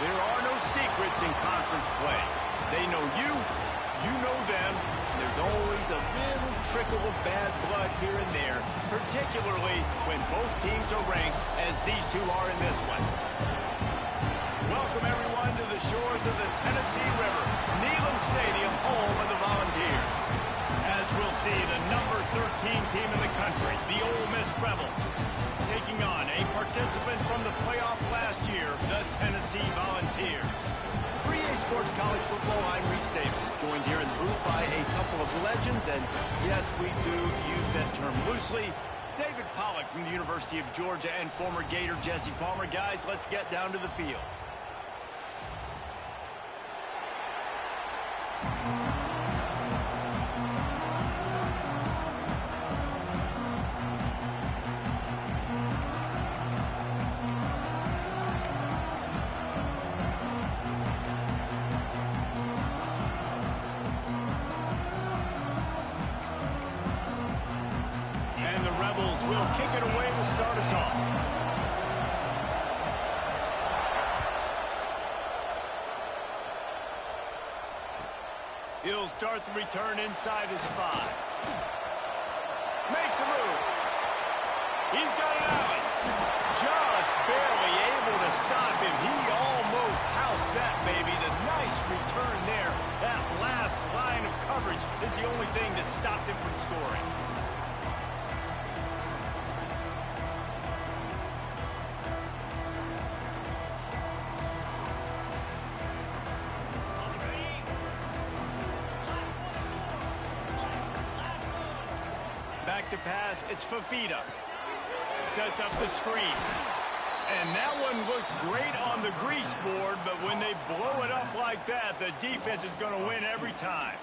There are no secrets in conference play. They know you, you know them. There's always a little trickle of bad blood here and there, particularly when both teams are ranked as these two are in this one. Welcome, everyone, to the shores of the Tennessee River, Neyland Stadium, home of the Volunteers. As we'll see, the number 13 team in the country, the Ole Miss Rebels, taking on a participant from the playoff last year, the Tennessee Volunteers. For EA Sports College Football, I'm Reese Davis, joined here in the booth by a couple of legends, and yes, we do use that term loosely. David Pollack from the University of Georgia and former Gator Jesse Palmer. Guys, let's get down to the field. Will kick it away to start us off. He'll start the return inside his 5. Makes a move. He's got an alley. Just barely able to stop him. He almost housed that baby. The nice return there. That last line of coverage is the only thing that stopped him from scoring. Back to pass, it's Fafita. Sets up the screen. And that one looked great on the grease board, but when they blow it up like that, the defense is going to win every time.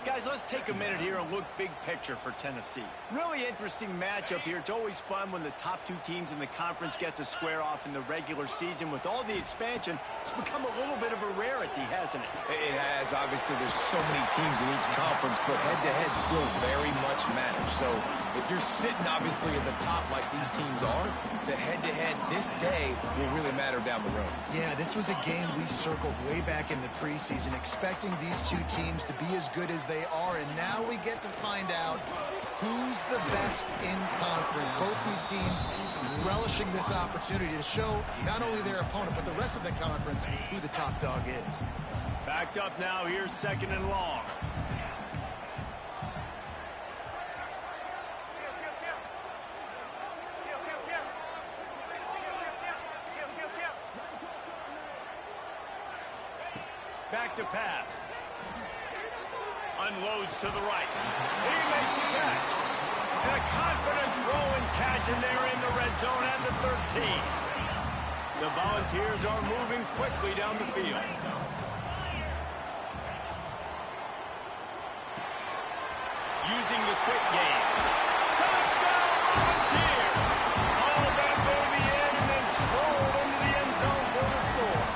Guys, let's take a minute here and look big picture for Tennessee. Really interesting matchup here. It's always fun when the top two teams in the conference get to square off in the regular season. With all the expansion, it's become a little bit of a rarity, hasn't it? It has. Obviously, there's so many teams in each conference, but head-to-head still very much matters. So if you're sitting, obviously, at the top like these teams are, the head-to-head this day will really matter down the road. Yeah, this was a game we circled way back in the preseason, expecting these two teams to be as good as they are, and now we get to find out who's the best in conference. Both these teams relishing this opportunity to show not only their opponent, but the rest of the conference who the top dog is. Backed up now, here's 2nd and long. Back to pass. Unloads to the right. He makes a catch. And a confident throw and catch, and they're in the red zone at the 13. The Volunteers are moving quickly down the field. Using the quick game. Touchdown, Volunteers! All that baby in and then strolled into the end zone for the score.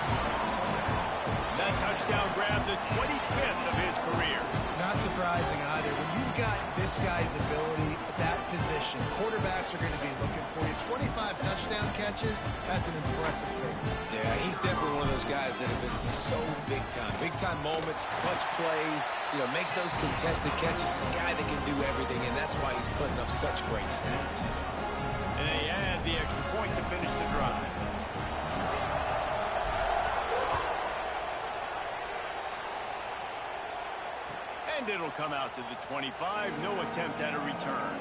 That touchdown grabbed the 25th of his career. Not surprising either. When you've got this guy's ability at that position, quarterbacks are going to be looking for you. 25 touchdown catches, that's an impressive figure. Yeah, he's definitely one of those guys that have been so big time. Big time moments, clutch plays, makes those contested catches. He's a guy that can do everything, and that's why he's putting up such great stats. And they add the extra point to finish the drive. And it'll come out to the 25. No attempt at a return.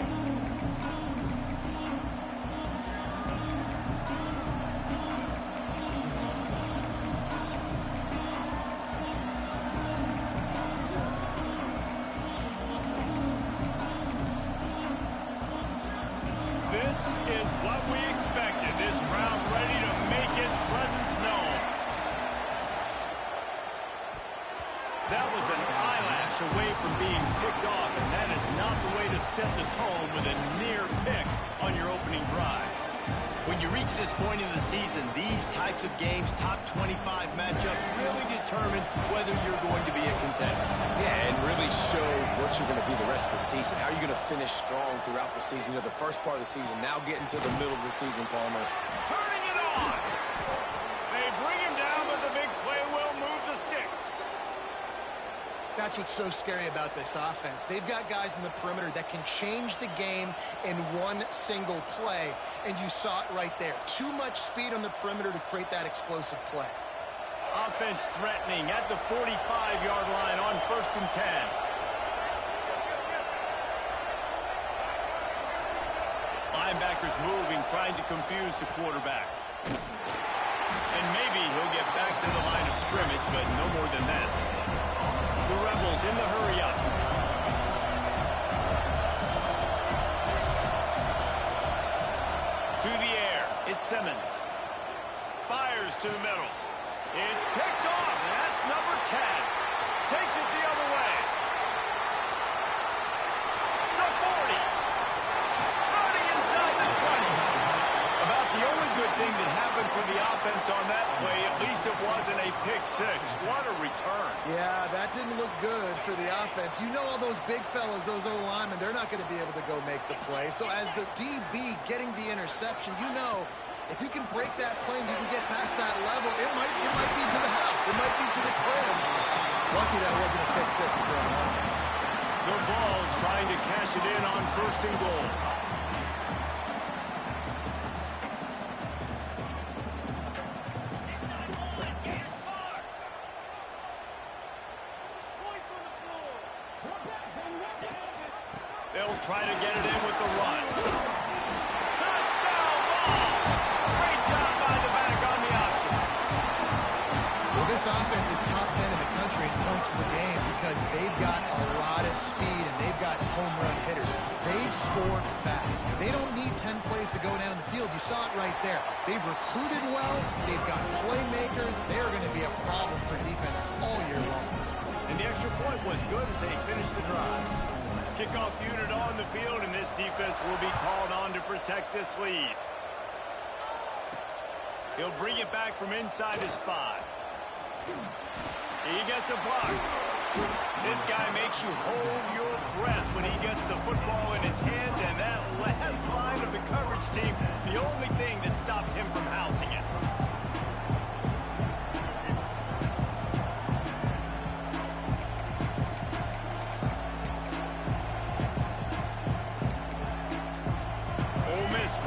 This is what we expected. This crowd ready to make its presence known. That was an eyelash away from being picked off, and that is not the way to set the tone with a near pick on your opening drive. When you reach this point in the season, these types of games, top 25 matchups, really determine whether you're going to be a contender. Yeah, and really show what you're going to be the rest of the season. How are you going to finish strong throughout the season? The first part of the season, now getting to the middle of the season, Palmer. Turning it on! They bring him down That's what's so scary about this offense. They've got guys in the perimeter that can change the game in one single play, and you saw it right there. Too much speed on the perimeter to create that explosive play. Offense threatening at the 45-yard line on 1st and 10. Linebackers moving, trying to confuse the quarterback. And maybe he'll get back to the line of scrimmage, but no more than that. The Rebels in the hurry-up. To the air, it's Simmons. Fires to the middle. It's picked off, and that's number 10. Takes it the other way. The 40. Running inside the 20. About the only good thing that happened for the offense on that play, at least it wasn't a pick six. What a return. Yeah, that didn't look good for the offense. You know all those big fellas, those O-linemen, they're not going to be able to go make the play. So as the DB getting the interception, you know, if you can break that play and you can get past that level, it might be to the house. It might be to the crib. Lucky that wasn't a pick six if you're on offense. The Vols trying to cash it in on 1st and goal. They'll try to get it in with the run. Touchdown ball! Great job by the back on the option. Well, this offense is top 10 in the country in points per game because they've got a lot of speed and they've got home run hitters. They score fast. They don't need 10 plays to go down the field. You saw it right there. They've recruited well. They've got playmakers. They're going to be a problem for defenses all year long. And the extra point was good as they finished the drive. Kickoff unit on the field, and this defense will be called on to protect this lead. He'll bring it back from inside his 5. He gets a block. This guy makes you hold your breath when he gets the football in his hands, and that last line of the coverage team, the only thing that stopped him from housing it.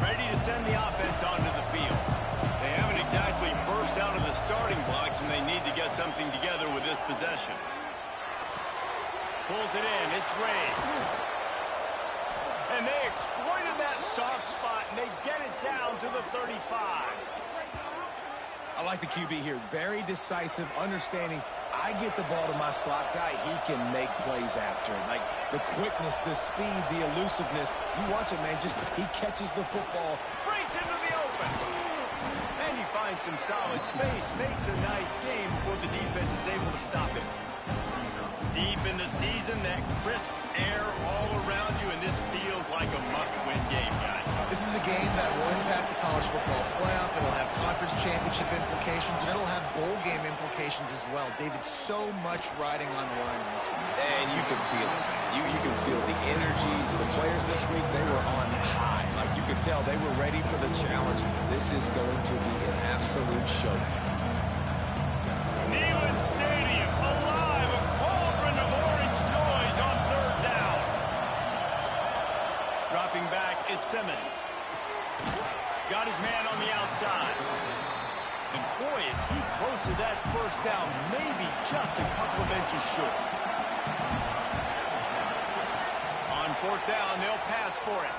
Ready to send the offense onto the field. They haven't exactly burst out of the starting blocks, and they need to get something together with this possession. Pulls it in. It's Ray. And they exploited that soft spot, and they get it down to the 35. I like the QB here. Very decisive, understanding. I get the ball to my slot guy, he can make plays after. Like the quickness, the speed, the elusiveness. You watch it, man. Just he catches the football. Breaks into the open. And he finds some solid space. Makes a nice game before the defense is able to stop it. Deep in the season, that crisp air all around you, and this feels like a must-win game, guys. This is a game that will impact the college football playoff. It'll have conference championship implications, and it'll have bowl game implications as well. David, so much riding on the line in this one. And you can feel it, man. You can feel the energy. The players this week, they were on high. Like you could tell, they were ready for the challenge. This is going to be an absolute showdown. Neyland Stadium, alive, a cauldron of orange noise on 3rd down. Dropping back, it's Simmons. Got his man on the outside. And boy, is he close to that 1st down, maybe just a couple of inches short. On 4th down, they'll pass for it.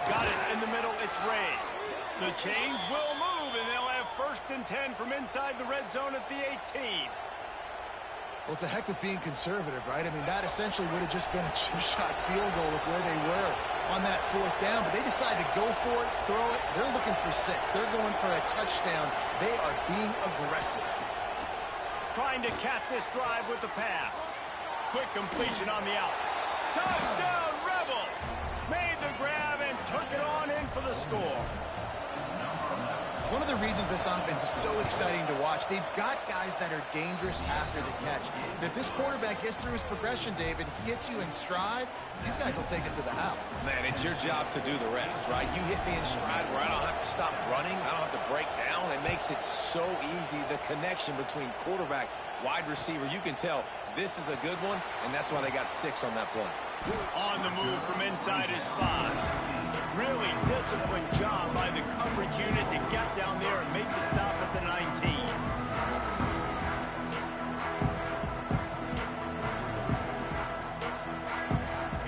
Got it in the middle, it's Ray. The chains will move, and they'll have 1st and 10 from inside the red zone at the 18. Well, it's a heck with being conservative, right? I mean, that essentially would have just been a two-shot field goal with where they were on that 4th down, but they decided to go for it, throw it. They're looking for 6. They're going for a touchdown. They are being aggressive. Trying to cap this drive with the pass. Quick completion on the out. Touchdown, Rebels! Made the grab and took it on in for the score. One of the reasons this offense is so exciting to watch, they've got guys that are dangerous after the catch. And if this quarterback gets through his progression, David, hits you in stride, these guys will take it to the house. Man, it's your job to do the rest, right? You hit me in stride where I don't have to stop running. I don't have to break down. It makes it so easy, the connection between quarterback, wide receiver. You can tell this is a good one, and that's why they got 6 on that play. On the move from inside his 5. Really disciplined job by the coverage unit to get down there and make the stop at the 19.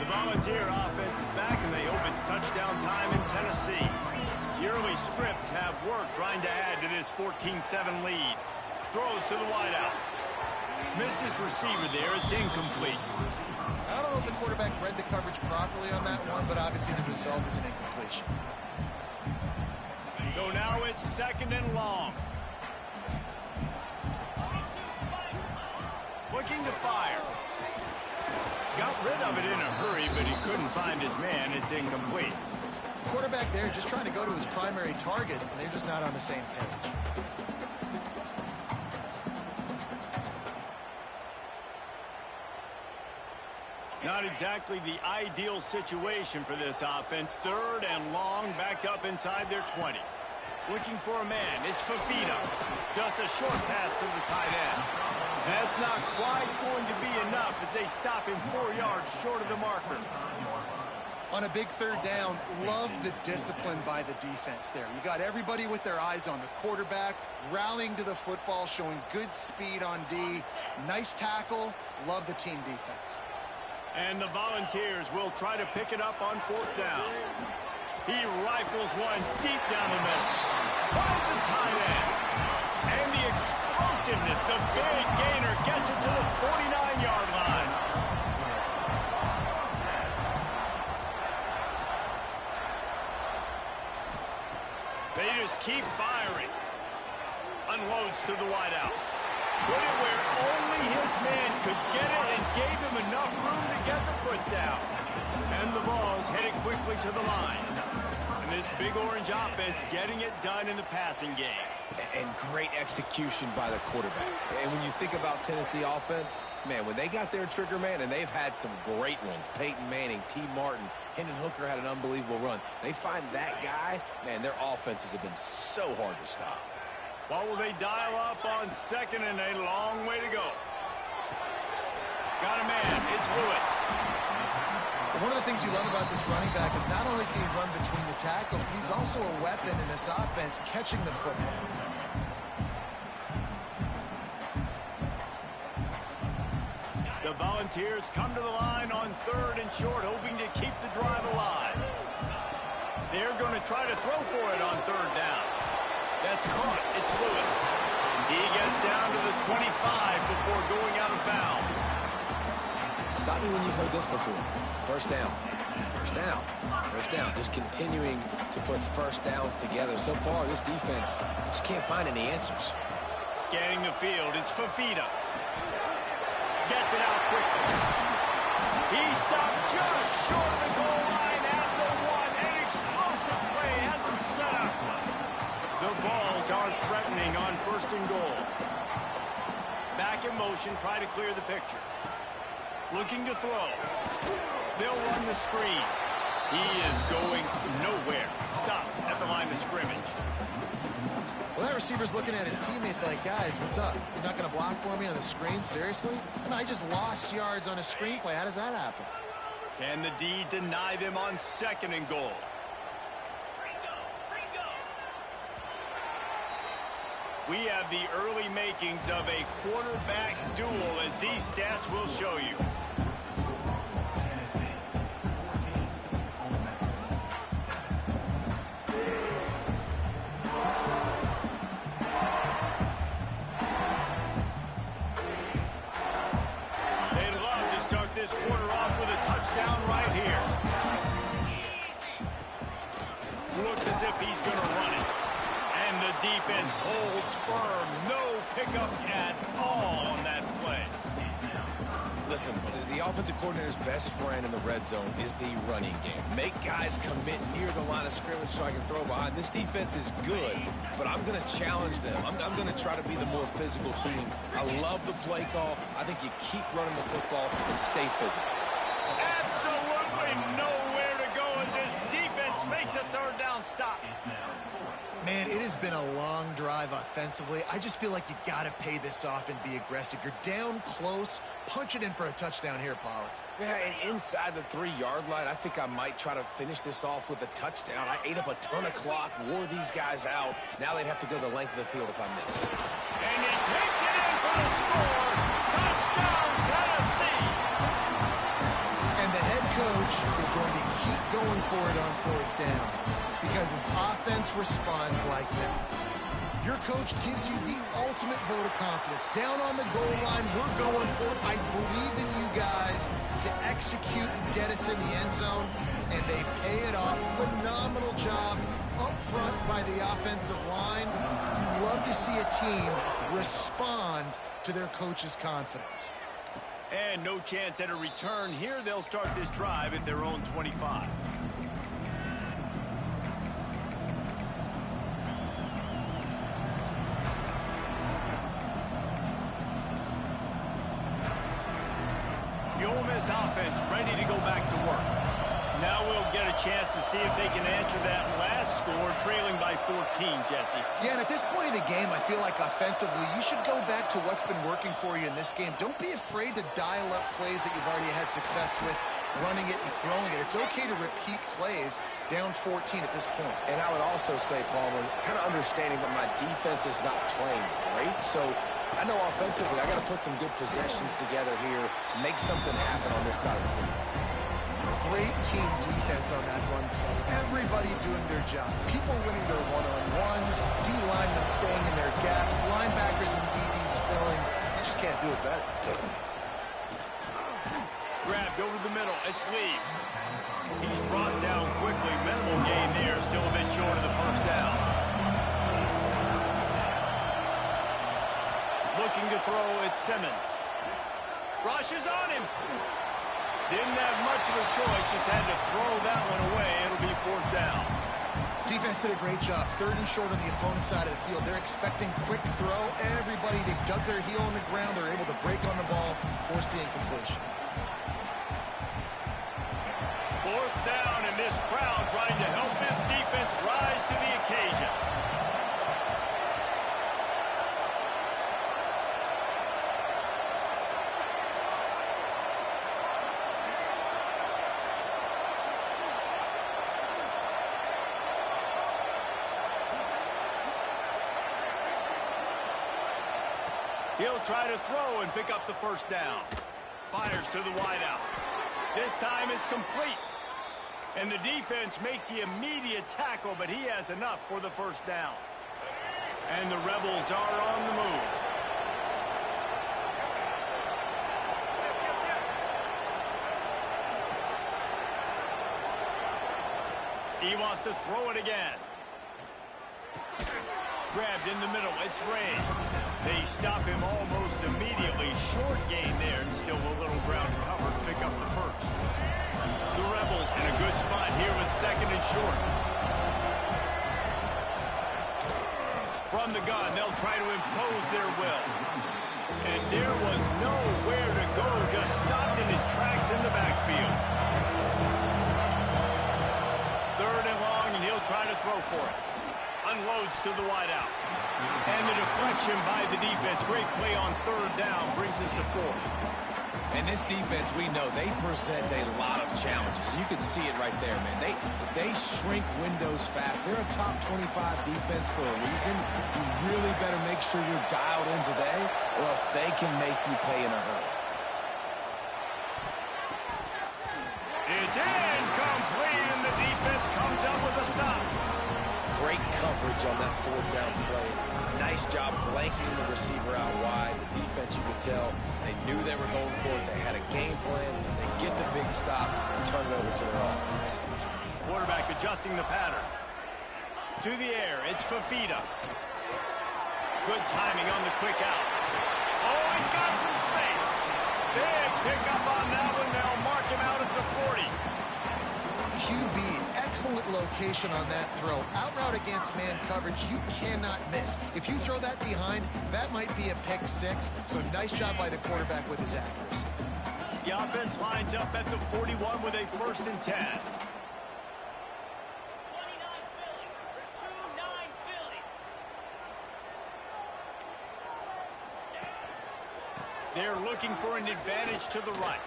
The Volunteer offense is back, and they hope it's touchdown time in Tennessee. The early scripts have worked trying to add to this 14-7 lead. Throws to the wideout. Missed his receiver there. It's incomplete. I don't know if the quarterback read the coverage properly on that one, but obviously the result is an incompletion. So now it's 2nd and long. Looking to fire. Got rid of it in a hurry, but he couldn't find his man. It's incomplete. Quarterback there just trying to go to his primary target, and they're just not on the same page. Not exactly the ideal situation for this offense. 3rd and long, backed up inside their 20. Looking for a man. It's Fafita. Just a short pass to the tight end. That's not quite going to be enough as they stop him 4 yards short of the marker. On a big 3rd down, love the discipline by the defense there. You got everybody with their eyes on the quarterback, rallying to the football, showing good speed on D. Nice tackle. Love the team defense. And the Volunteers will try to pick it up on 4th down. He rifles one deep down the middle. Finds a tight end. And the explosiveness, the big gainer gets it to the 49-yard line. They just keep firing. Unloads to the wideout. Put it where only his man could get it and gave him enough room to get the foot down. And the ball's headed quickly to the line. And this big orange offense getting it done in the passing game. And great execution by the quarterback. And when you think about Tennessee offense, man, when they got their trigger man, and they've had some great ones, Peyton Manning, T. Martin, Hendon Hooker had an unbelievable run. They find that guy, man, their offenses have been so hard to stop. What will they dial up on 2nd and a long way to go? Got a man. It's Lewis. One of the things you love about this running back is not only can he run between the tackles, but he's also a weapon in this offense catching the football. The Volunteers come to the line on 3rd and short, hoping to keep the drive alive. They're going to try to throw for it on 3rd down. That's caught. It's Lewis. He gets down to the 25 before going out of bounds. Stop me when you've heard this before. 1st down. 1st down. 1st down. Just continuing to put 1st downs together. So far, this defense just can't find any answers. Scanning the field. It's Fafita. Gets it out quickly. He stopped just short of the goal line at the 1. An explosive play has him set up. The Vols are threatening on 1st and goal. Back in motion, try to clear the picture. Looking to throw. They'll run the screen. He is going nowhere. Stop at the line of scrimmage. Well, that receiver's looking at his teammates like, guys, what's up? You're not going to block for me on the screen? Seriously? I just lost yards on a screenplay. How does that happen? Can the D deny them on 2nd and goal? We have the early makings of a quarterback duel, as these stats will show you. They'd love to start this quarter off with a touchdown right here. Looks as if he's going to run it. And the defense holds firm. No pickup at all on that play. Listen, the offensive coordinator's best friend in the red zone is the running game. Make guys commit near the line of scrimmage so I can throw behind. This defense is good, but I'm going to challenge them. I'm going to try to be the more physical team. I love the play call. I think you keep running the football and stay physical. Absolutely nowhere to go as this defense makes a third down stop. Man, it has been a long drive offensively. I just feel like you got to pay this off and be aggressive. You're down close. Punch it in for a touchdown here, Pollard. Yeah, and inside the 3-yard line, I think I might try to finish this off with a touchdown. I ate up a ton of clock, wore these guys out. Now they'd have to go the length of the field if I missed. And he takes it in for the score. Touchdown, Tennessee. And the head coach is going to keep going for it on 4th down because his offense responds like that. Your coach gives you the ultimate vote of confidence. Down on the goal line, we're going for it. I believe in you guys to execute and get us in the end zone, and they pay it off. Phenomenal job up front by the offensive line. You love to see a team respond to their coach's confidence. And no chance at a return here. They'll start this drive at their own 25. The Ole Miss offense ready to go back to work. Now we'll get a chance to see if they can answer that last score, trailing by 14, Jesse. Yeah, and at this point in the game, I feel like offensively, you should go back to what's been working for you in this game. Don't be afraid to dial up plays that you've already had success with, running it and throwing it. It's okay to repeat plays down 14 at this point. And I would also say, Palmer, kind of understanding that my defense is not playing great, so I know offensively I got to put some good possessions together here, make something happen on this side of the football. Great team defense on that run play. Everybody doing their job. People winning their one-on-ones, D-linemen staying in their gaps, linebackers and DBs filling. You just can't do it better. Grabbed over the middle. It's Lee. He's brought down quickly. Minimal gain there. Still a bit short of the first down. Looking to throw, it's Simmons. Rushes on him. Didn't have much of a choice. Just had to throw that one away. It'll be 4th down. Defense did a great job. 3rd and short on the opponent's side of the field. They're expecting quick throw. Everybody, they dug their heel on the ground. They're able to break on the ball, force the incompletion. 4th down, and this crowd trying to help this defense rise to the occasion. He'll try to throw and pick up the first down. Fires to the wideout. This time it's complete. And the defense makes the immediate tackle, but he has enough for the first down. And the Rebels are on the move. He wants to throw it again. Grabbed in the middle. It's Ray. They stop him almost immediately. Short gain there, and still a little ground to cover to pick up the first. The Rebels in a good spot here with 2nd and short. From the gun, they'll try to impose their will. And there was nowhere to go, just stopped in his tracks in the backfield. 3rd and long, and he'll try to throw for it. Unloads to the wideout. And the deflection by the defense. Great play on 3rd down. Brings us to 4th. And this defense, we know, they present a lot of challenges. And you can see it right there, man. They shrink windows fast. They're a top 25 defense for a reason. You really better make sure you're dialed in today, or else they can make you pay in a hurry. It's incomplete, and the defense comes up with a stop. Great coverage on that 4th down play. Nice job blanking the receiver out wide. The defense, you could tell, they knew they were going for it. They had a game plan. They get the big stop and turn it over to their offense. Quarterback adjusting the pattern. To the air, it's Fafita. Good timing on the quick out. Oh, he's got some space. Big pickup location on that throw. Out route against man coverage, you cannot miss. If you throw that behind, that might be a pick six. So nice job by the quarterback with his accuracy. The offense lines up at the 41 with a 1st and 10. They're looking for an advantage to the right.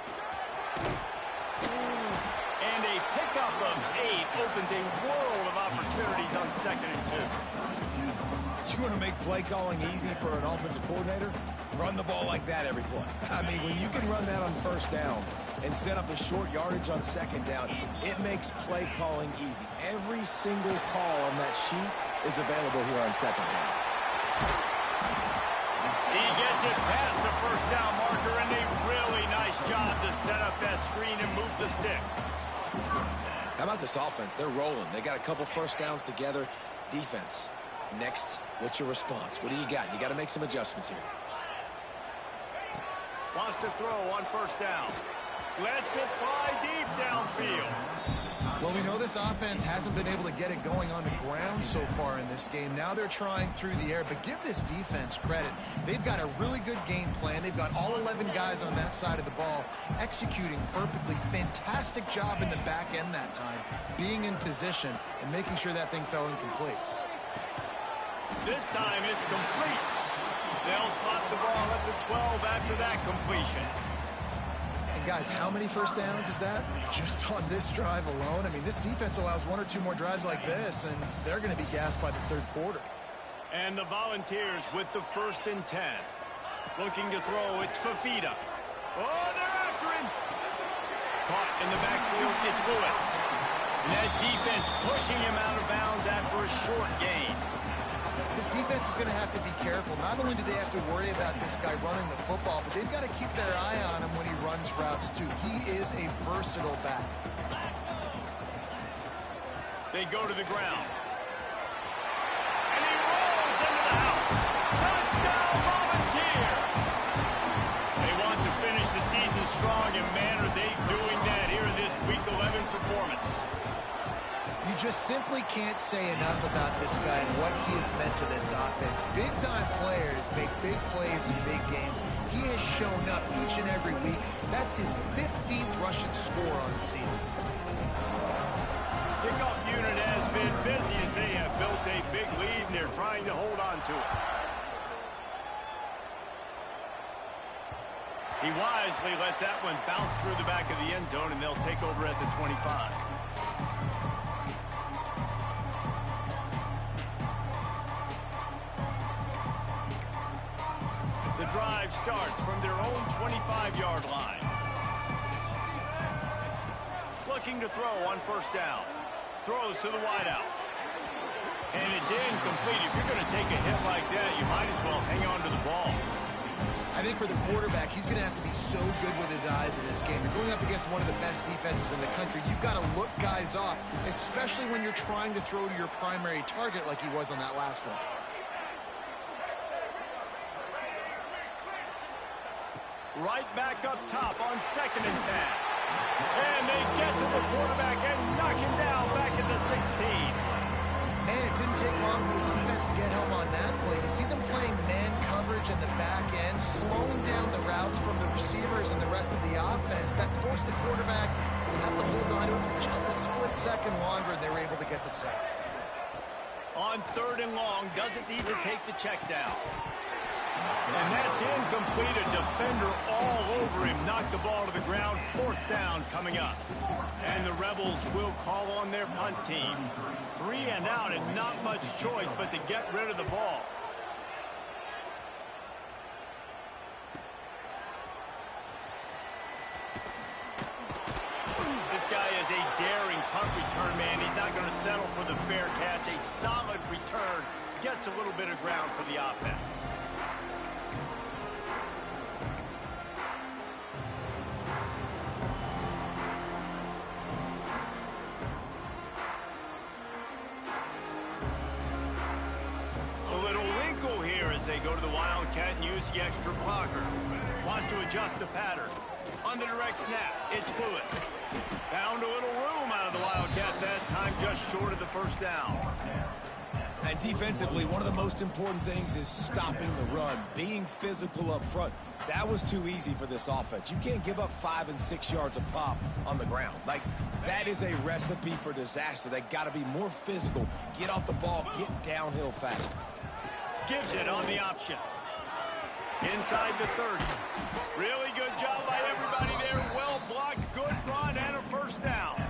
And a pickup of 8 opens a world of opportunities on 2nd and 2. You want to make play calling easy for an offensive coordinator? Run the ball like that every play. I mean, when you can run that on 1st down and set up a short yardage on 2nd down, it makes play calling easy. Every single call on that sheet is available here on 2nd down. He gets it past the 1st down marker, and a really nice job to set up that screen and move the sticks. How about this offense? They're rolling. They got a couple 1st downs together. Defense. Next, what's your response? What do you got? You got to make some adjustments here. Wants to throw on 1st down. Lets it fly deep downfield. Well, we know this offense hasn't been able to get it going on the ground so far in this game. Now they're trying through the air, but give this defense credit. They've got a really good game plan. They've got all 11 guys on that side of the ball executing perfectly. Fantastic job in the back end that time, being in position and making sure that thing fell incomplete. This time it's complete. They'll spot the ball at the 12 after that completion. And guys, how many 1st downs is that? Just on this drive alone? I mean, this defense allows 1 or 2 more drives like this, and they're going to be gassed by the 3rd quarter. And the Volunteers with the 1st and 10. Looking to throw, it's Fafita. Oh, they're after him. Caught in the backfield, it's Lewis. And that defense pushing him out of bounds after a short gain. This defense is going to have to be careful. Not only do they have to worry about this guy running the football, but they've got to keep their eye on him when he runs routes, too. He is a versatile back. They go to the ground. And he rolls into the house. Touchdown, Volunteer! They want to finish the season strong, and man, are they doing that here in this Week 11 performance. You just simply can't say enough about this guy and what he has meant to this offense. Big-time players make big plays in big games. He has shown up each and every week. That's his 15th rushing score on the season. Kickoff unit has been busy as they have built a big lead, and they're trying to hold on to it. He wisely lets that one bounce through the back of the end zone, and they'll take over at the 25. The drive starts from their own 25-yard line. Looking to throw on 1st down. Throws to the wideout. And it's incomplete. If you're going to take a hit like that, you might as well hang on to the ball. I think for the quarterback, he's going to have to be so good with his eyes in this game. You're going up against one of the best defenses in the country. You've got to look guys off, especially when you're trying to throw to your primary target like he was on that last one. Right back up top on 2nd and 10. And they get to the quarterback and knock him down back at the 16. Man, it didn't take long for the defense to get home on that play. You see them playing man coverage in the back end, slowing down the routes from the receivers and the rest of the offense. That forced the quarterback to have to hold on to it for just a split second longer, and they were able to get the sack. On 3rd and long, doesn't need to take the check down. And that's incomplete. A defender all over him. Knocked the ball to the ground. 4th down coming up. And the Rebels will call on their punt team. 3 and out, and not much choice but to get rid of the ball. This guy is a daring punt return man. He's not going to settle for the fair catch. A solid return. Gets a little bit of ground for the offense. They go to the Wildcat and use the extra blocker. Wants to adjust the pattern. On the direct snap, it's Lewis. Found a little room out of the Wildcat that time, just short of the first down. And defensively, one of the most important things is stopping the run, being physical up front. That was too easy for this offense. You can't give up 5 and 6 yards a pop on the ground. Like, that is a recipe for disaster. They got to be more physical, get off the ball, get downhill faster. Gives it on the option. Inside the 30. Really good job by everybody there. Well blocked, good run, and a first down.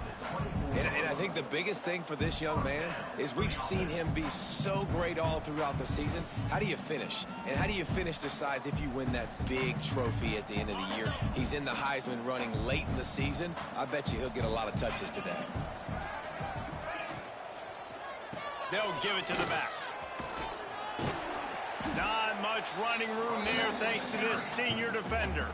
And I think the biggest thing for this young man is we've seen him be so great all throughout the season. How do you finish? And how do you finish decides if you win that big trophy at the end of the year. He's in the Heisman running late in the season. I bet you he'll get a lot of touches today. They'll give it to the back. Not much running room there thanks to this senior defender.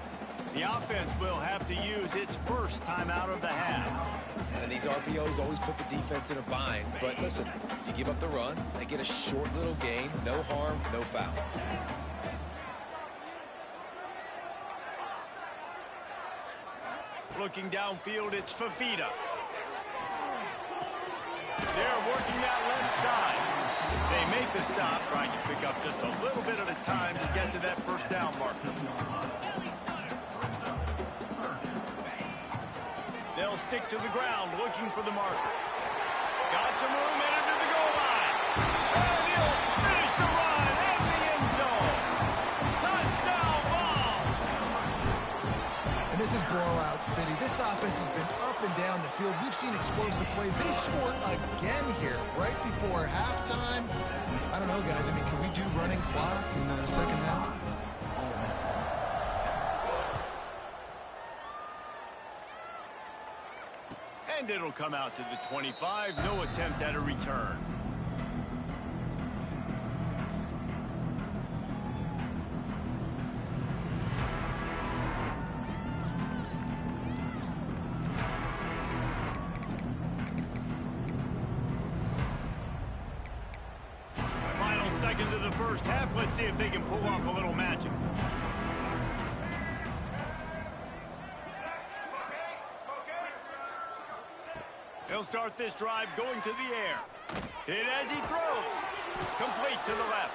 The offense will have to use its first timeout of the half. And these RPOs always put the defense in a bind. But listen, you give up the run, they get a short little gain, no harm, no foul. Looking downfield, it's Fafita. They're working that left side. They make the stop, trying to pick up just a little bit at a time to get to that first down marker. They'll stick to the ground, looking for the marker. Got some room headed to the goal line. And he'll finish the run in the end zone. Touchdown ball. And this is blowout city. This offense has been up and down the field. We've seen explosive plays. They scored again here right before halftime. I don't know, guys. I mean, can we do running clock in the second half? And it'll come out to the 25. No attempt at a return. Final seconds of the first half. Let's see if they can pull off a little magic. He'll start this drive going to the air. Hit as he throws. Complete to the left.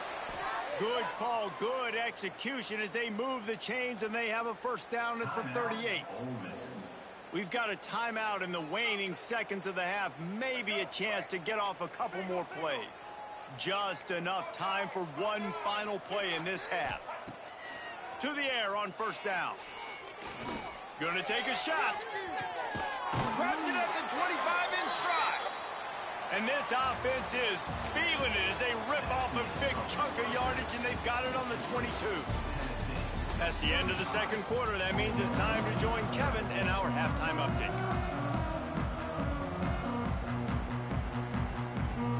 Good call, good execution as they move the chains and they have a first down at the 38. We've got a timeout in the waning seconds of the half. Maybe a chance to get off a couple more plays. Just enough time for one final play in this half. To the air on first down. Gonna take a shot. Grabs it at the 25 in stride. And this offense is feeling it as they rip off a big chunk of yardage, and they've got it on the 22. That's the end of the second quarter. That means it's time to join Kevin in our halftime update.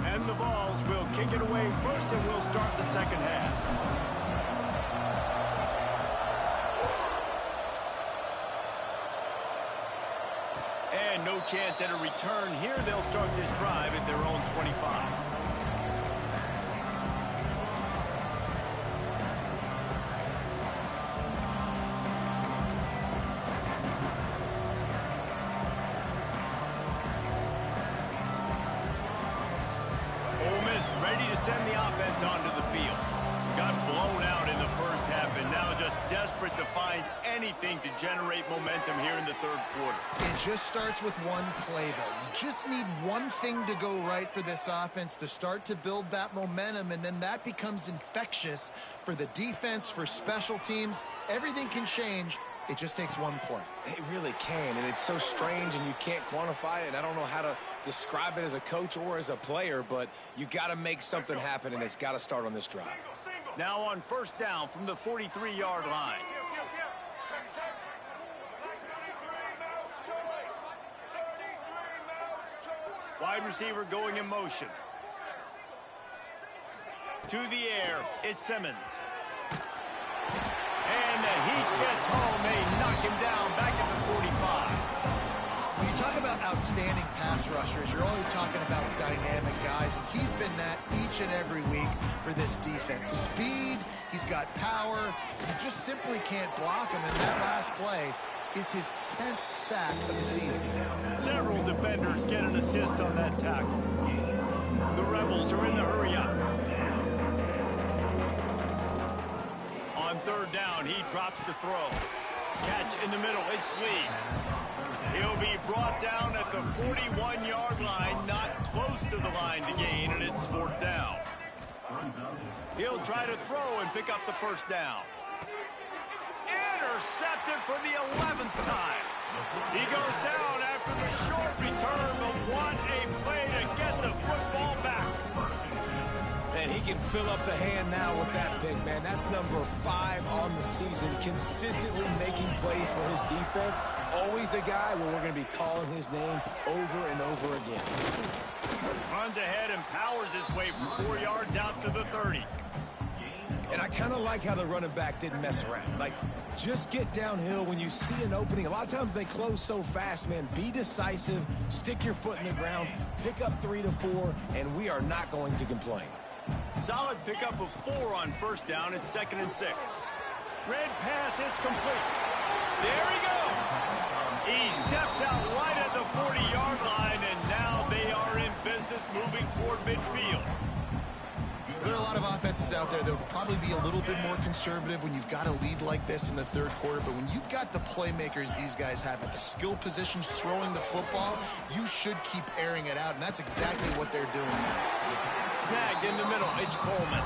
And the Vols will kick it away first, and we'll start the second half. And no chance at a return here. They'll start this drive at their own 25. Ole Miss ready to send the offense onto the field. Got blown out in the first half and now just desperate to find anything to generate momentum here in the third quarter. It just starts with one play, though. You just need one thing to go right for this offense to start to build that momentum, and then that becomes infectious for the defense, for special teams. Everything can change. It just takes one play. It really can, and it's so strange, and you can't quantify it. I don't know how to describe it as a coach or as a player, but you got to make something happen, and it's got to start on this drive. Now on first down from the 43-yard line. Wide receiver going in motion. To the air, it's Simmons. And the heat gets home. They knock him down back at the 45. When you talk about outstanding pass rushers, you're always talking about dynamic guys, and he's been that each and every week for this defense. Speed, he's got power. You just simply can't block him. In that last play, is his 10th sack of the season. Several defenders get an assist on that tackle. The Rebels are in the hurry-up. On third down, he drops to throw. Catch in the middle, it's Lee. He'll be brought down at the 41-yard line, not close to the line to gain, and it's fourth down. He'll try to throw and pick up the first down. Intercepted for the 11th time. He goes down after the short return, but what a play to get the football back. And he can fill up the hand now with that pick, man. That's number 5 on the season, consistently making plays for his defense. Always a guy where we're going to be calling his name over and over again. Runs ahead and powers his way for 4 yards out to the 30. And I kind of like how the running back didn't mess around. Like, just get downhill when you see an opening. A lot of times they close so fast, man. Be decisive, stick your foot in the ground, pick up 3 to 4, and we are not going to complain. Solid pickup of 4 on first down. It's 2nd and 6. Red pass, it's complete. There he goes. He steps out right at the 40-yard line, and now they are in business moving toward midfield. There are a lot of offenses out there that will probably be a little bit more conservative when you've got a lead like this in the third quarter, but when you've got the playmakers these guys have at the skill positions throwing the football, you should keep airing it out, and that's exactly what they're doing now. Snagged in the middle, it's Coleman.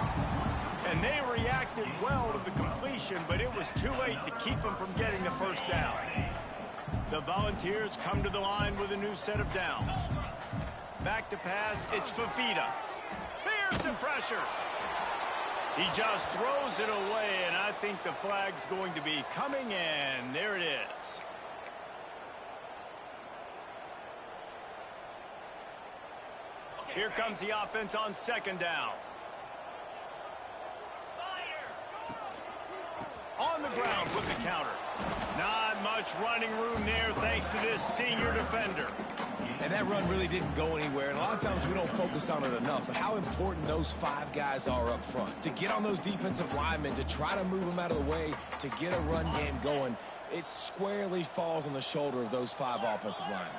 And they reacted well to the completion, but it was too late to keep them from getting the first down. The Volunteers come to the line with a new set of downs. Back to pass, it's Fafita. There's the pressure. He just throws it away, and I think the flag's going to be coming in. There it is. Here comes the offense on 2nd down. On the ground with the counter. Not much running room there thanks to this senior defender. And that run really didn't go anywhere, and a lot of times we don't focus on it enough, but how important those 5 guys are up front. To get on those defensive linemen, to try to move them out of the way, to get a run game going, it squarely falls on the shoulder of those 5 offensive linemen.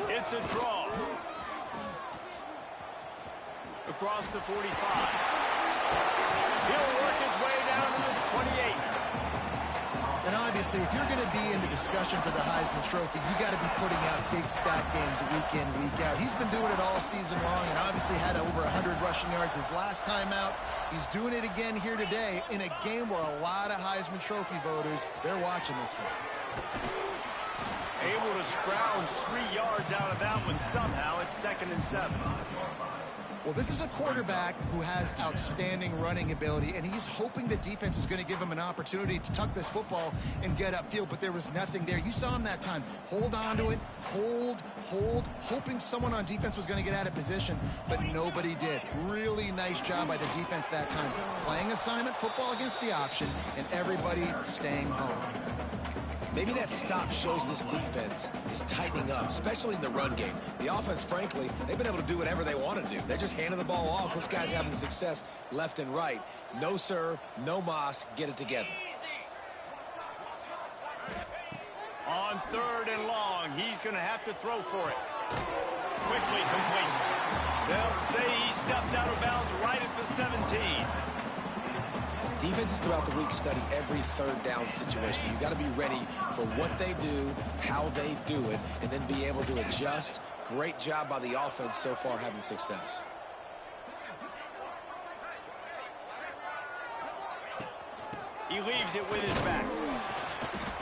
It's a draw. Across the 45. He'll work his way down to the 28. And obviously, if you're going to be in the discussion for the Heisman Trophy, you got to be putting out big stat games week in, week out. He's been doing it all season long and obviously had over 100 rushing yards his last time out. He's doing it again here today in a game where a lot of Heisman Trophy voters, they're watching this one. Able to scrounge 3 yards out of that one somehow. It's 2nd and 7. Well, this is a quarterback who has outstanding running ability, and he's hoping the defense is going to give him an opportunity to tuck this football and get upfield, but there was nothing there. You saw him that time. Hold on to it, hold, hoping someone on defense was going to get out of position, but nobody did. Really nice job by the defense that time. Playing assignment football against the option, and everybody staying home. Maybe that stop shows this defense is tightening up, especially in the run game. The offense, frankly, they've been able to do whatever they want to do. They're just handing the ball off. This guy's having success left and right. No, sir, no mas, get it together. On 3rd and long, he's going to have to throw for it. Quickly complete. They'll say he stepped out of bounds right at the 17. Defenses throughout the week study every 3rd down situation. You've got to be ready for what they do, how they do it, and then be able to adjust. Great job by the offense so far having success. He leaves it with his back.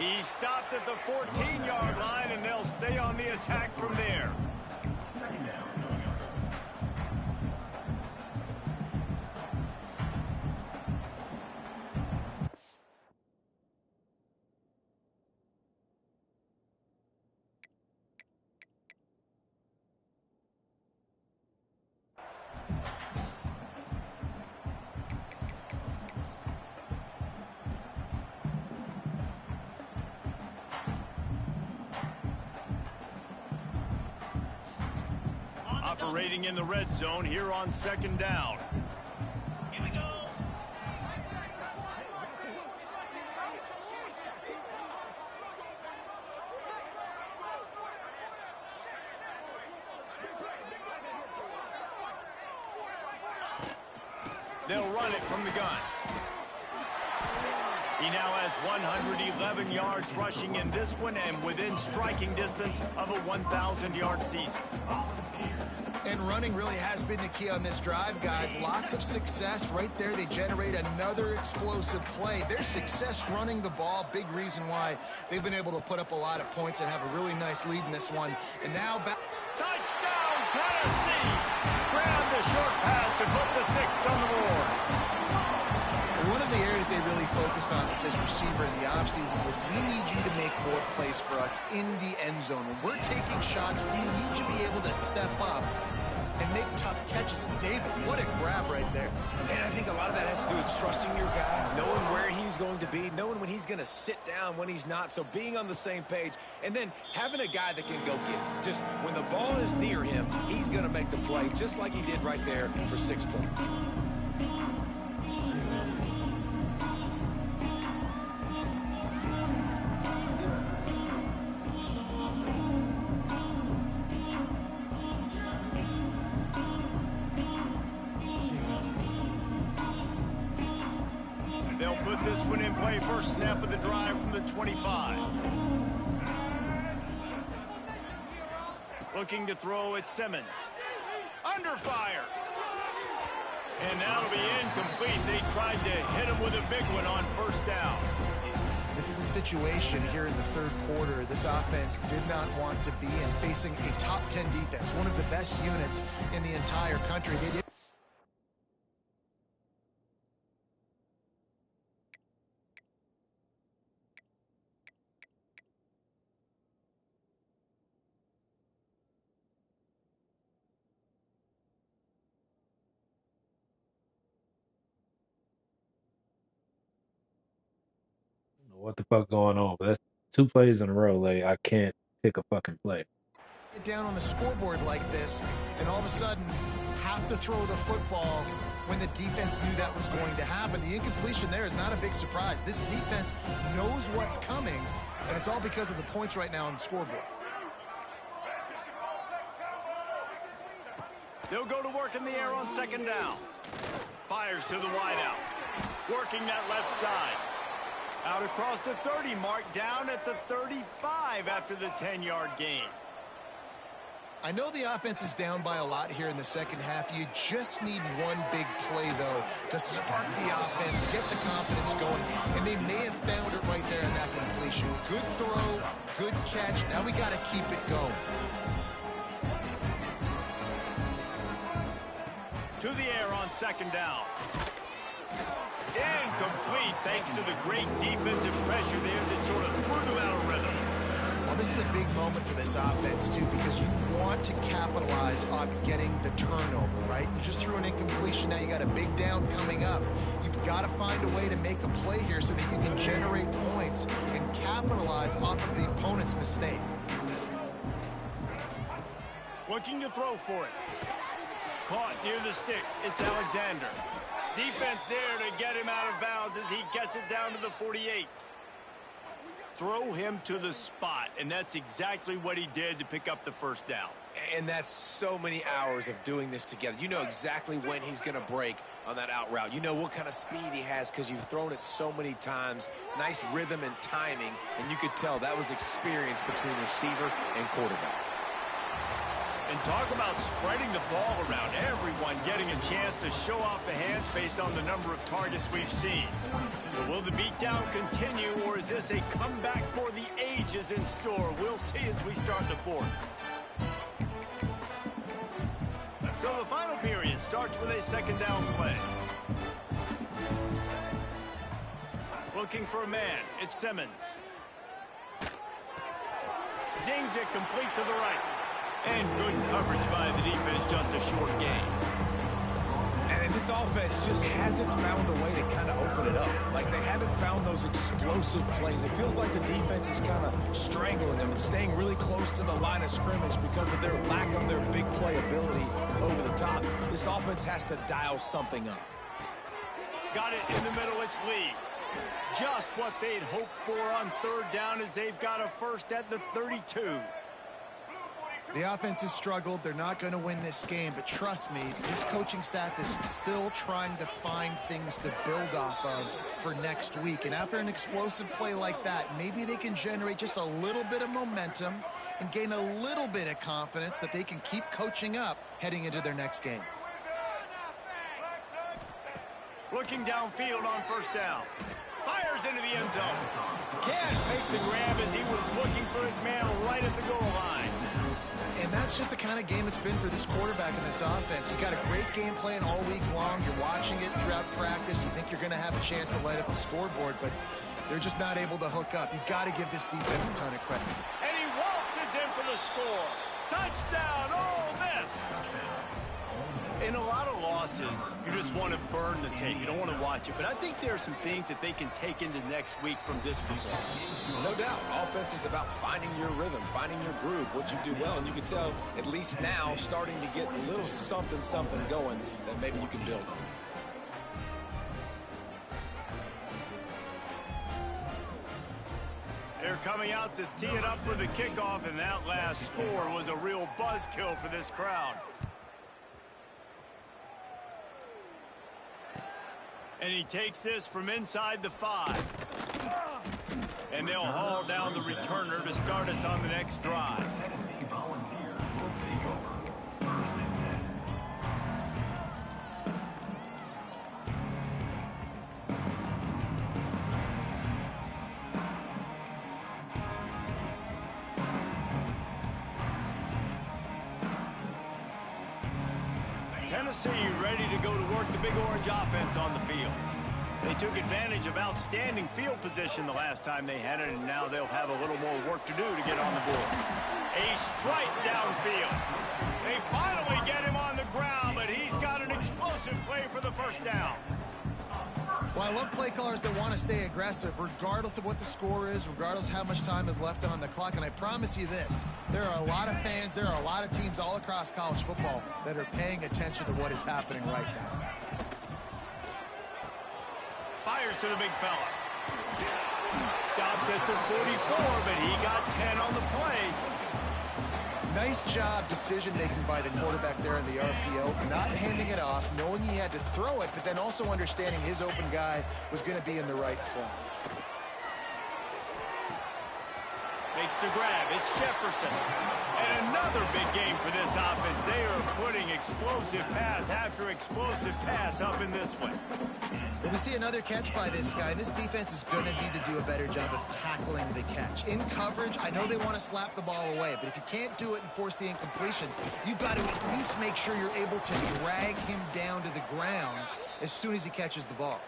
He stopped at the 14-yard line, and they'll stay on the attack from there. Operating in the red zone here on 2nd down. Here we go. They'll run it from the gun. He now has 111 yards rushing in this one and within striking distance of a 1,000-yard season. And running really has been the key on this drive, guys. Lots of success right there. They generate another explosive play. Their success running the ball, big reason why they've been able to put up a lot of points and have a really nice lead in this one. And now back. Touchdown, Tennessee! Grab the short pass to put the 6 on the board. One of the areas they really focused on with this receiver in the offseason was we need you to make more plays for us in the end zone. When we're taking shots, we need you to be able to step up and make tough catches. And David, what a grab right there. And I think a lot of that has to do with trusting your guy, knowing where he's going to be, knowing when he's going to sit down, when he's not. So being on the same page, and then having a guy that can go get it. Just when the ball is near him, he's going to make the play, just like he did right there for 6 points. They'll put this one in play. First snap of the drive from the 25. Looking to throw at Simmons. Under fire. And that'll be incomplete. They tried to hit him with a big one on first down. This is a situation here in the third quarter this offense did not want to be in, facing a top 10 defense, one of the best units in the entire country. They did. What the fuck going on? But that's 2 plays in a row. Like, I can't pick a fucking play. Get down on the scoreboard like this, and all of a sudden have to throw the football when the defense knew that was going to happen. The incompletion there is not a big surprise. This defense knows what's coming, and it's all because of the points right now on the scoreboard. They'll go to work in the air on second down. Fires to the wideout. Working that left side. Out across the 30 mark, down at the 35 after the 10-yard gain. I know the offense is down by a lot here in the second half. You just need one big play, though, to spark the offense, get the confidence going, and they may have found it right there in that completion. Good throw, good catch. Now we got to keep it going. To the air on second down. Incomplete thanks to the great defensive pressure there that sort of threw them out of rhythm. Well, this is a big moment for this offense, too, because you want to capitalize off getting the turnover, right? You just threw an incompletion. Now you got a big down coming up. You've got to find a way to make a play here so that you can generate points and capitalize off of the opponent's mistake. Looking to throw for it. Caught near the sticks. It's Alexander. Defense there to get him out of bounds as he gets it down to the 48. Throw him to the spot, and that's exactly what he did to pick up the first down. And that's so many hours of doing this together. You know exactly when he's going to break on that out route. You know what kind of speed he has because you've thrown it so many times. Nice rhythm and timing, and you could tell that was experience between receiver and quarterback. And talk about spreading the ball around, everyone getting a chance to show off the hands based on the number of targets we've seen. So will the beatdown continue, or is this a comeback for the ages in store? We'll see as we start the fourth. So the final period starts with a second down play. Looking for a man, it's Simmons. Zings it complete to the right. And good coverage by the defense, just a short gain. And this offense just hasn't found a way to kind of open it up. Like, they haven't found those explosive plays. It feels like the defense is kind of strangling them and staying really close to the line of scrimmage because of their lack of their big play ability over the top. This offense has to dial something up. Got it in the middle, it's Lee. Just what they'd hoped for on third down as they've got a first at the 32. The offense has struggled. They're not going to win this game, but trust me, this coaching staff is still trying to find things to build off of for next week. And after an explosive play like that, maybe they can generate just a little bit of momentum and gain a little bit of confidence that they can keep coaching up heading into their next game. Looking downfield on first down. Fires into the end zone. Can't make the grab as he was looking for his man right at the goal line. And that's just the kind of game it's been for this quarterback in this offense. You got a great game plan all week long. You're watching it throughout practice. You think you're going to have a chance to light up the scoreboard, but they're just not able to hook up. You got to give this defense a ton of credit. And he waltzes in for the score. Touchdown, Ole Miss. In a lot of losses, you just want to burn the tape. You don't want to watch it. But I think there are some things that they can take into next week from this performance. No doubt. Offense is about finding your rhythm, finding your groove, what you do well. And you can tell, at least now, starting to get a little something going that maybe you can build on. They're coming out to tee it up for the kickoff, and that last score was a real buzzkill for this crowd. And he takes this from inside the 5. And they'll haul down the returner to start us on the next drive. Tennessee ready to go to work the Big Orange offense on the field. They took advantage of outstanding field position the last time they had it, and now they'll have a little more work to do to get on the board. A strike downfield. They finally get him on the ground, but he's got an explosive play for the first down. Well, I love play callers that want to stay aggressive, regardless of what the score is, regardless of how much time is left on the clock. And I promise you this, there are a lot of fans, there are a lot of teams all across college football that are paying attention to what is happening right now. Fires to the big fella. Stopped at the 44, but he got 10 on the play. Nice job decision-making by the quarterback there in the RPO, not handing it off, knowing he had to throw it, but then also understanding his open guy was going to be in the right flat. Makes the grab. It's Jefferson. And another big game for this offense. They are putting explosive pass after explosive pass up in this one. When we see another catch by this guy, this defense is going to need to do a better job of tackling the catch. In coverage, I know they want to slap the ball away, but if you can't do it and force the incompletion, you've got to at least make sure you're able to drag him down to the ground as soon as he catches the ball.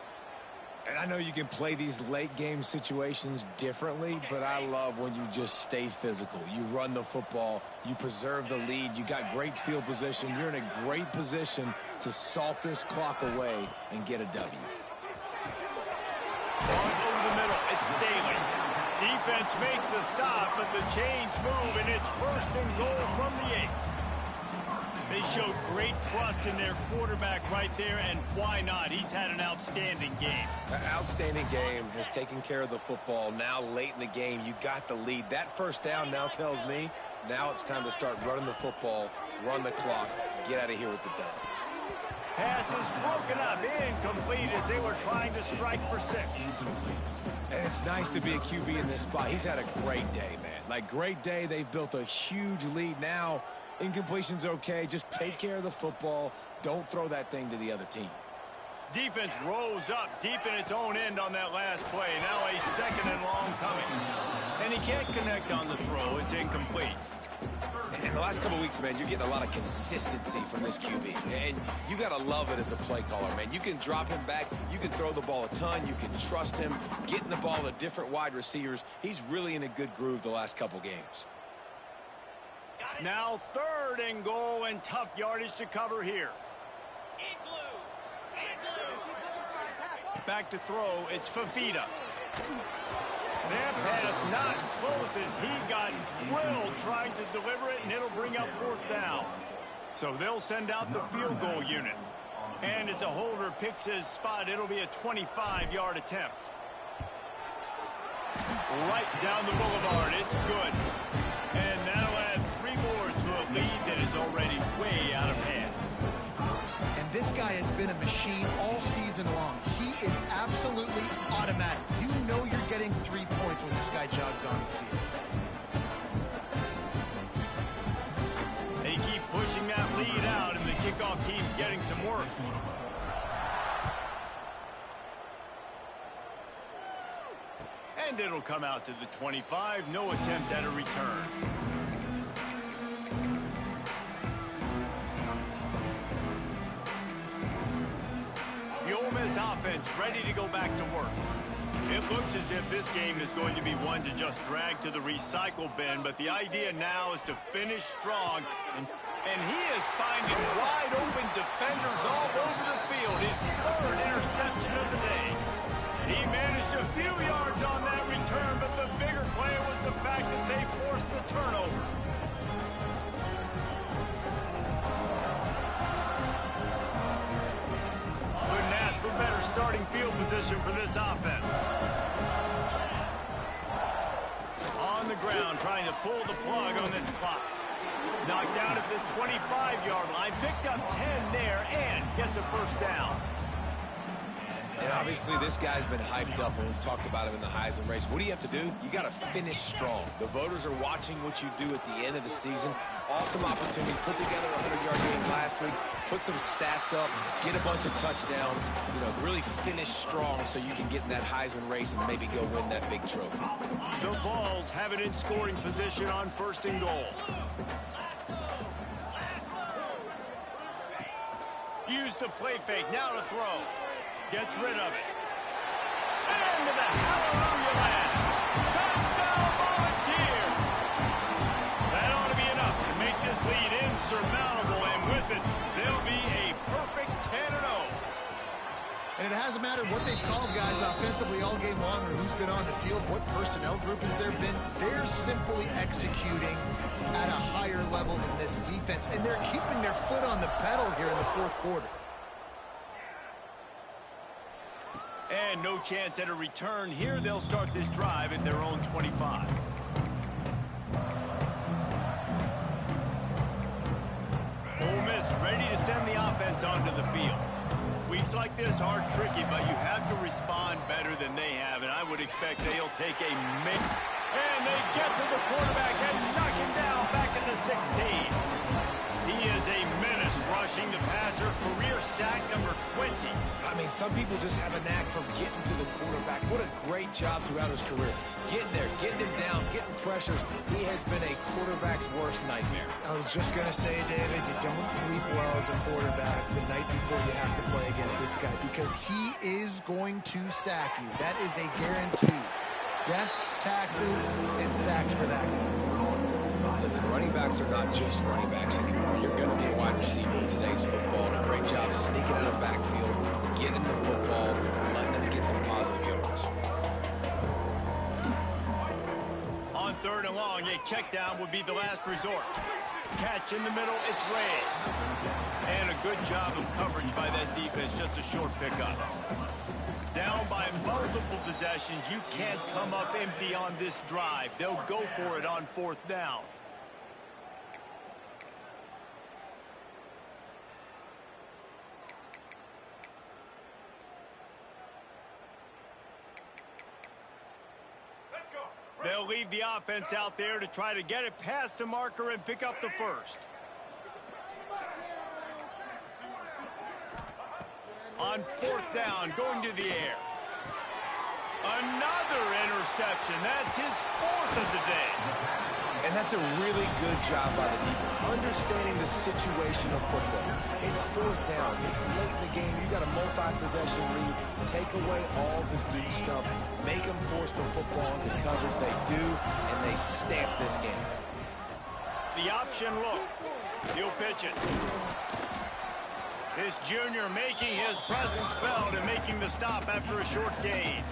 And I know you can play these late game situations differently, but I love when you just stay physical. You run the football, you preserve the lead, you got great field position, you're in a great position to salt this clock away and get a W. Over the middle, it's Staley. Defense makes a stop, but the chains move, and it's first and goal from the 8. They showed great trust in their quarterback right there, and why not? He's had an outstanding game. An outstanding game, has taken care of the football. Now late in the game, you got the lead. That first down now tells me now it's time to start running the football, run the clock, get out of here with the dub. Pass is broken up, incomplete as they were trying to strike for 6. And it's nice to be a QB in this spot. He's had a great day, man. Like, great day. They've built a huge lead now. Incompletion's okay. Just take care of the football. Don't throw that thing to the other team. Defense rose up deep in its own end on that last play. Now a second and long coming. And he can't connect on the throw. It's incomplete. In the last couple weeks, man, you're getting a lot of consistency from this QB. And you got to love it as a play caller, man. You can drop him back. You can throw the ball a ton. You can trust him. Getting the ball to different wide receivers. He's really in a good groove the last couple games. Now 3rd and goal, and tough yardage to cover here. Back to throw, it's Fafita. That pass not close as he got drilled trying to deliver it, and it'll bring up 4th down. So they'll send out the field goal unit. And as a holder picks his spot, it'll be a 25-yard attempt. Right down the boulevard, it's good. And that'll add 3 more to a machine all season long. He is absolutely automatic. You know you're getting 3 points when this guy jogs on the field. They keep pushing that lead out, and the kickoff team's getting some work. And it'll come out to the 25. No attempt at a return. The Ole Miss offense ready to go back to work. It looks as if this game is going to be one to just drag to the recycle bin, but the idea now is to finish strong, and he is finding wide open defenders all over the field. His third interception of the day. He managed a few yards on that return, but the bigger play was the fact that they forced the turnover. Couldn't ask for better starting field position for this offense. On the ground, trying to pull the plug on this clock. Knocked down at the 25-yard line, picked up 10 there, and gets a first down. And obviously this guy's been hyped up, and we've talked about him in the Heisman race. What do you have to do? You got to finish strong. The voters are watching what you do at the end of the season. Awesome opportunity. Put together a 100-yard game last week. Put some stats up. Get a bunch of touchdowns. You know, really finish strong so you can get in that Heisman race and maybe go win that big trophy. The Vols have it in scoring position on 1st and goal. Use the play fake. Now to throw. Gets rid of it. Into the hallelujah land. Touchdown, Volunteer! That ought to be enough to make this lead insurmountable, and with it, they'll be a perfect 10-0. And it hasn't mattered what they've called guys offensively all game long or who's been on the field, what personnel group has there been. They're simply executing at a higher level than this defense, and they're keeping their foot on the pedal here in the 4th quarter. And no chance at a return here. They'll start this drive at their own 25. Ole Miss ready to send the offense onto the field. Weeks like this are tricky, but you have to respond better than they have, and I would expect they'll take a miss. And they get to the quarterback and knock him down back at the 16. He is a menace rushing the passer. Career sack number 20. I mean, some people just have a knack for getting to the quarterback. What a great job throughout his career. Getting there, getting him down, getting pressures. He has been a quarterback's worst nightmare. I was just going to say, David, you don't sleep well as a quarterback the night before you have to play against this guy, because he is going to sack you. That is a guarantee. Death, taxes, and sacks for that guy. Listen, running backs are not just running backs anymore. You're going to be a wide receiver in today's football. And a great job sneaking out of the backfield, getting the football, letting them get some positive yards. On 3rd and long, a check down would be the last resort. Catch in the middle, it's Ray. And a good job of coverage by that defense, just a short pickup. Down by multiple possessions, you can't come up empty on this drive. They'll go for it on 4th down. They'll leave the offense out there to try to get it past the marker and pick up the first. On 4th down, going to the air. Another interception. That's his 4th of the day. And that's a really good job by the defense, understanding the situation of football. It's 4th down. It's late in the game. You got a multi-possession lead. Take away all the deep stuff. Make them force the football into coverage. They do, and they stamp this game. The option look. He'll pitch it. This junior making his presence felt and making the stop after a short gain.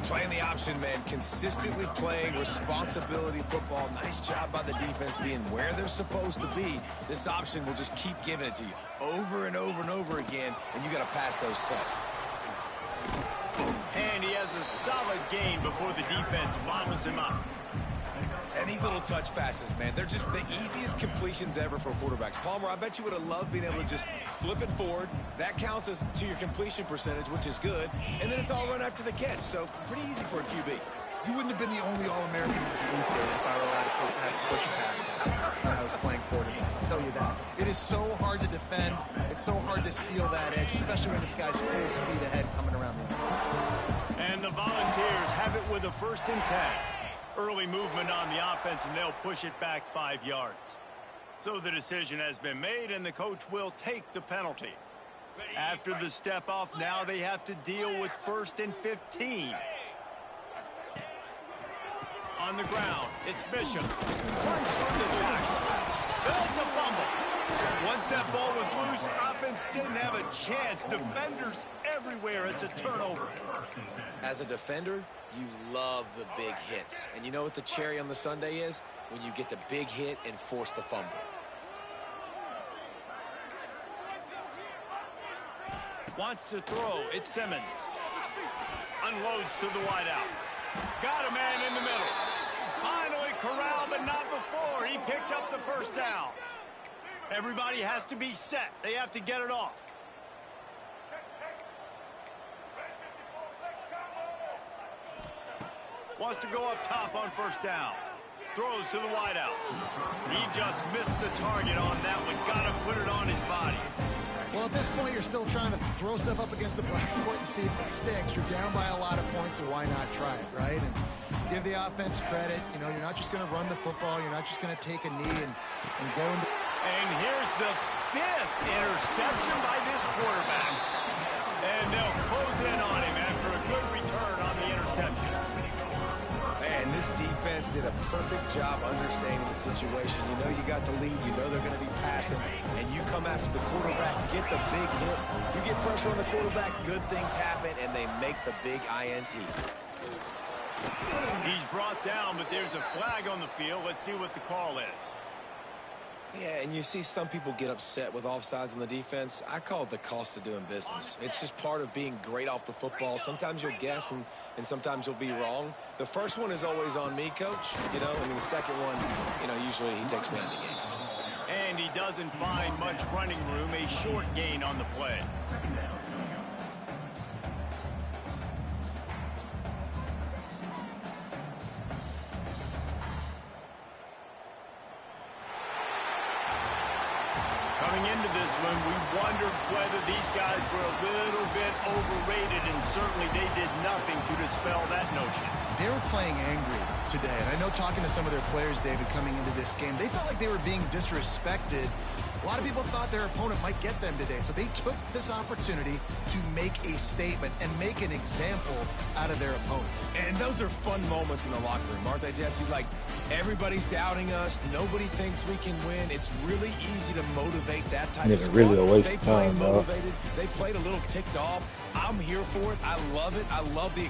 Playing the option, man. Consistently playing responsibility football. Nice job by the defense being where they're supposed to be. This option will just keep giving it to you over and over and over again, and you got to pass those tests. And he has a solid gain before the defense bottles him up. And these little touch passes, man, they're just the easiest completions ever for quarterbacks. Palmer, I bet you would have loved being able to just flip it forward. That counts as to your completion percentage, which is good. And then it's all run after the catch, so pretty easy for a QB. You wouldn't have been the only All-American as a Luther if I were allowed to have push passes when I was playing quarterback. I'll tell you that. It is so hard to defend. It's so hard to seal that edge, especially when this guy's full speed ahead coming around the inside. And the Volunteers have it with a 1st and 10. Early movement on the offense, and they'll push it back 5 yards. So the decision has been made, and the coach will take the penalty. After the step off, now they have to deal with 1st and 15. On the ground, it's Bishop. Runs from the tackle. It's a fumble. Once that ball was loose, offense didn't have a chance. Defenders everywhere. It's a turnover. As a defender, you love the big hits. And you know what the cherry on the sundae is? When you get the big hit and force the fumble. Wants to throw. It's Simmons. Unloads to the wideout. Got a man in the middle. Finally corralled, but not before. He picked up the 1st down. Everybody has to be set. They have to get it off. Wants to go up top on 1st down. Throws to the wideout. He just missed the target on that one. Got to put it on his body. Well, at this point, you're still trying to throw stuff up against the blackboard and see if it sticks. You're down by a lot of points, so why not try it, right? And give the offense credit. You know, you're not just going to run the football. You're not just going to take a knee and go into... And here's the 5th interception by this quarterback. And they'll close in on him after a good return on the interception. And this defense did a perfect job understanding the situation. You know you got the lead. You know they're going to be passing. And you come after the quarterback, get the big hit. You get pressure on the quarterback, good things happen, and they make the big INT. He's brought down, but there's a flag on the field. Let's see what the call is. Yeah, and you see some people get upset with offsides on the defense. I call it the cost of doing business. It's just part of being great off the football. Sometimes you'll guess, and sometimes you'll be wrong. The first one is always on me, Coach, you know, and the second one, you know, usually he takes me out of the game. And he doesn't find much running room, a short gain on the play. Coming into this one, we wondered whether these guys were a little bit overrated, and certainly they did nothing to dispel that notion. They were playing angry today, and I know talking to some of their players, David, coming into this game, they felt like they were being disrespected. A lot of people thought their opponent might get them today, so they took this opportunity to make a statement and make an example out of their opponent. And those are fun moments in the locker room, aren't they, Jesse? Like, everybody's doubting us. Nobody thinks we can win. It's really easy to motivate that type of squad. Really a waste They of played time, bro. motivated. They played a little ticked off. I'm here for it. I love it. I love the